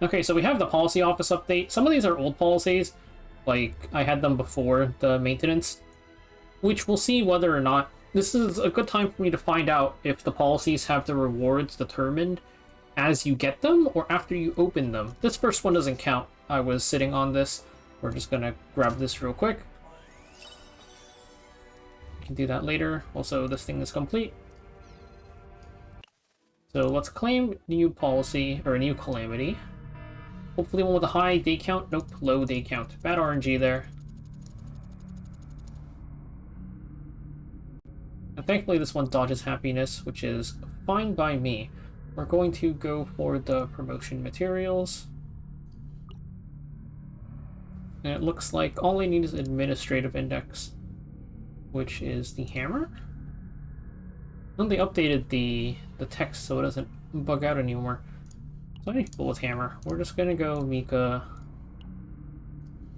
Okay, so we have the policy office update. Some of these are old policies, like I had them before the maintenance, which we'll see whether or not... This is a good time for me to find out if the policies have the rewards determined as you get them or after you open them. This first one doesn't count. I was sitting on this. We're just gonna grab this real quick. We can do that later. Also, this thing is complete. So let's claim new policy, or a new Calamity. Hopefully one with a high day count. Nope, low day count. Bad RNG there. And thankfully this one dodges happiness, which is fine by me. We're going to go for the promotion materials. And it looks like all I need is administrative index, which is the hammer. And they updated the text so it doesn't bug out anymore. So many people with hammer. We're just gonna go Mika,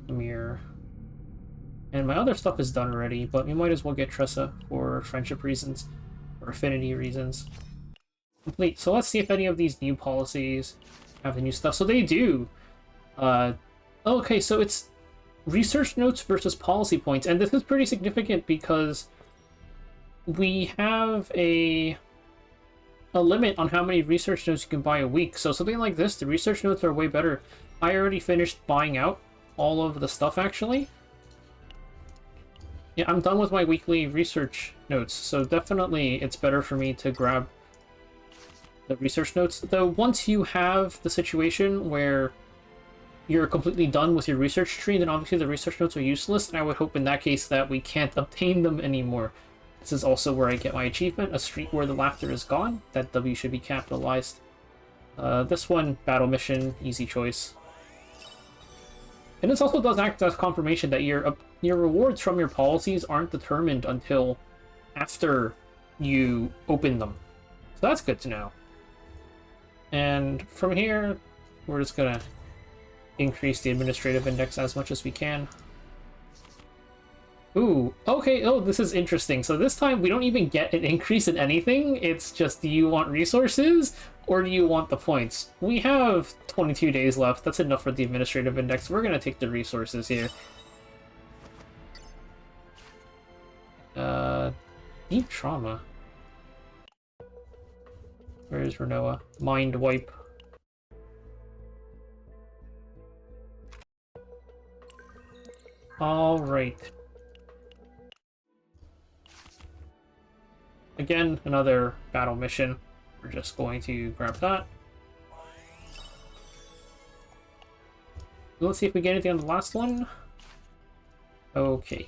Amir, and my other stuff is done already, but we might as well get Tressa for friendship reasons, or affinity reasons. Complete. So let's see if any of these new policies have the new stuff. So they do. Okay, so it's research notes versus policy points, and this is pretty significant because we have a limit on how many research notes you can buy a week. So something like this, the research notes are way better. I already finished buying out all of the stuff, actually. Yeah, I'm done with my weekly research notes, so definitely it's better for me to grab the research notes. Though once you have the situation where you're completely done with your research tree, then obviously the research notes are useless, and I would hope in that case that we can't obtain them anymore. This is also where I get my achievement, a street where the laughter is gone. That W should be capitalized. This one, battle mission, easy choice. And this also does act as confirmation that your rewards from your policies aren't determined until after you open them. So that's good to know. And from here, we're just gonna increase the administrative index as much as we can. Ooh, okay, oh, this is interesting. So this time we don't even get an increase in anything. It's just, do you want resources or do you want the points? We have 22 days left. That's enough for the administrative index. We're gonna take the resources here. Deep trauma. Where is Renoa? Mind wipe. Alright. Again, another battle mission. We're just going to grab that. Let's see if we get anything on the last one. Okay.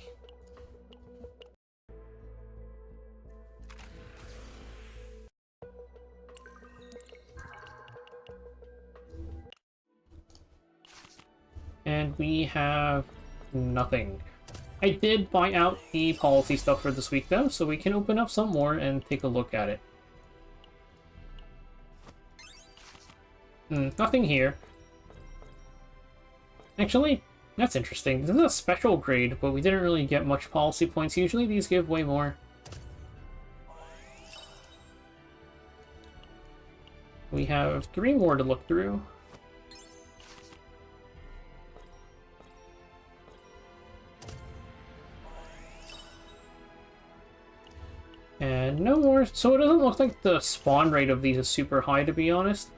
And we have nothing. I did buy out the policy stuff for this week, though, so we can open up some more and take a look at it. Nothing here. Actually, that's interesting. This is a special grade, but we didn't really get much policy points. Usually these give way more. We have 3 more to look through. And no more, so it doesn't look like the spawn rate of these is super high, to be honest.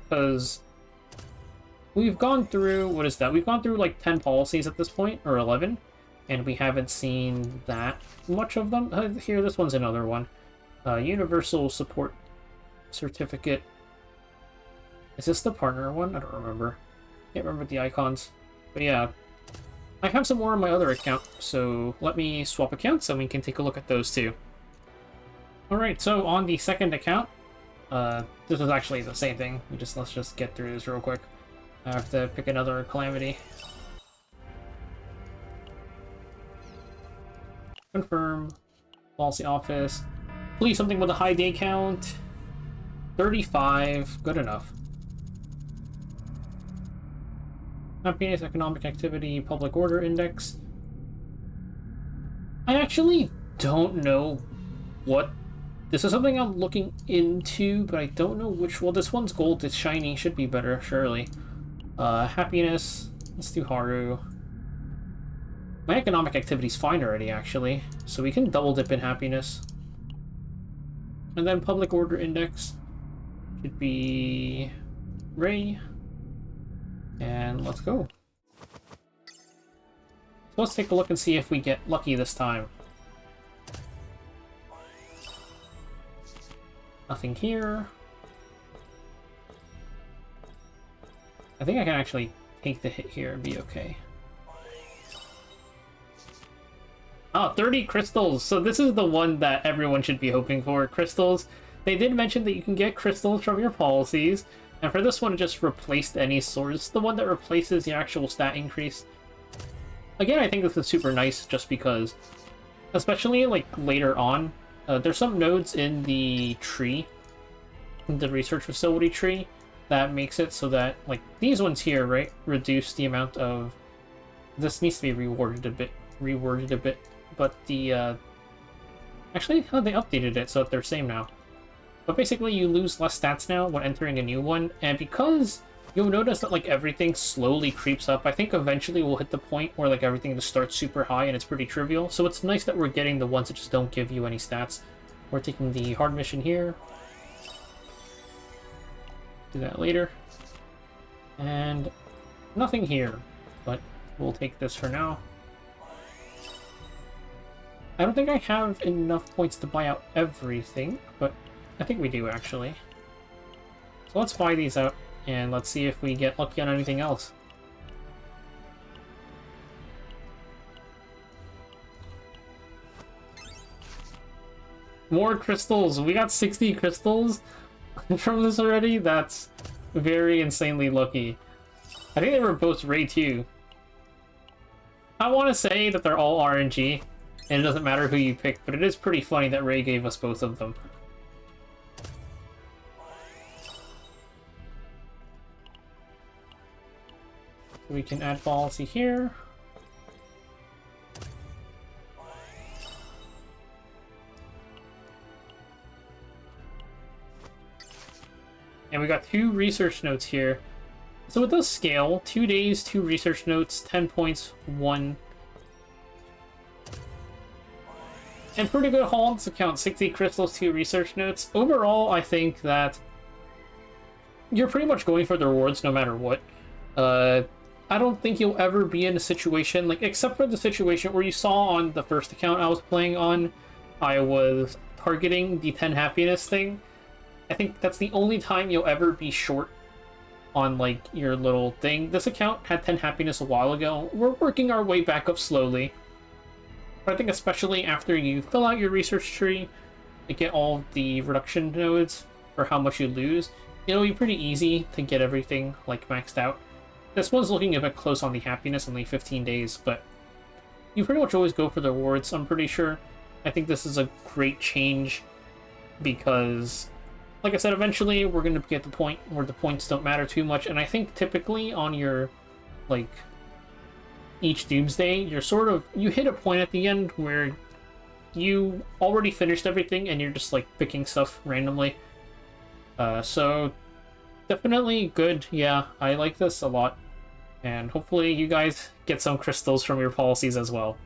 Because we've gone through, what is that? We've gone through like 10 policies at this point, or 11. And we haven't seen that much of them. Here, this one's another one. Universal Support Certificate. Is this the partner one? I don't remember. Can't remember the icons. But yeah. I have some more on my other account, so let me swap accounts and we can take a look at those too. Alright, so on the second account, this is actually the same thing. Let's just get through this real quick. I have to pick another Calamity. Confirm. Policy office. Please, something with a high day count. 35. Good enough. Happiness, economic activity, public order index. I actually don't know what... This is something I'm looking into, but I don't know which... Well, this one's gold, it's shiny, should be better, surely. Happiness. Let's do Haru. My economic activity's fine already, actually. So we can double dip in happiness. And then public order index should be Ray. And let's go. So let's take a look and see if we get lucky this time. Nothing here. I think I can actually take the hit here and be okay. Oh, 30 crystals! So this is the one that everyone should be hoping for. Crystals. They did mention that you can get crystals from your policies. And for this one, it just replaced any source. It's the one that replaces the actual stat increase. Again, I think this is super nice just because, especially like later on, there's some nodes in the tree, the research facility tree, that makes it so that, like, these ones here, right, reduce the amount of... This needs to be reworded a bit, but the, actually, they updated it so that they're same now. But basically, you lose less stats now when entering a new one, and because you'll notice that, like, everything slowly creeps up, I think eventually we'll hit the point where, like, everything just starts super high and it's pretty trivial, so it's nice that we're getting the ones that just don't give you any stats. We're taking the hard mission here. Do that later. And nothing here, but we'll take this for now. I don't think I have enough points to buy out everything, but I think we do, actually. So let's buy these out, and let's see if we get lucky on anything else. More crystals! We got 60 crystals from this already? That's very insanely lucky. I think they were both Ray too. I want to say that they're all RNG, and it doesn't matter who you pick, but it is pretty funny that Ray gave us both of them. We can add policy here. And we got 2 research notes here. So it does scale. 2 days, 2 research notes, 10 points, 1. And pretty good haul on this account. 60 crystals, 2 research notes. Overall, I think that you're pretty much going for the rewards no matter what. I don't think you'll ever be in a situation, like, except for the situation where you saw on the first account I was playing on, I was targeting the 10 happiness thing. I think that's the only time you'll ever be short on, like, your little thing. This account had 10 happiness a while ago. We're working our way back up slowly. But I think especially after you fill out your research tree and get all the reduction nodes for how much you lose, it'll be pretty easy to get everything, like, maxed out. This one's looking a bit close on the happiness, only 15 days, but you pretty much always go for the rewards, I'm pretty sure. I think this is a great change because, like I said, eventually we're going to get to the point where the points don't matter too much, and I think typically on your, like, each Doomsday, you're sort of, you hit a point at the end where you already finished everything and you're just, like, picking stuff randomly. So definitely good. Yeah, I like this a lot. And hopefully you guys get some crystals from your policies as well.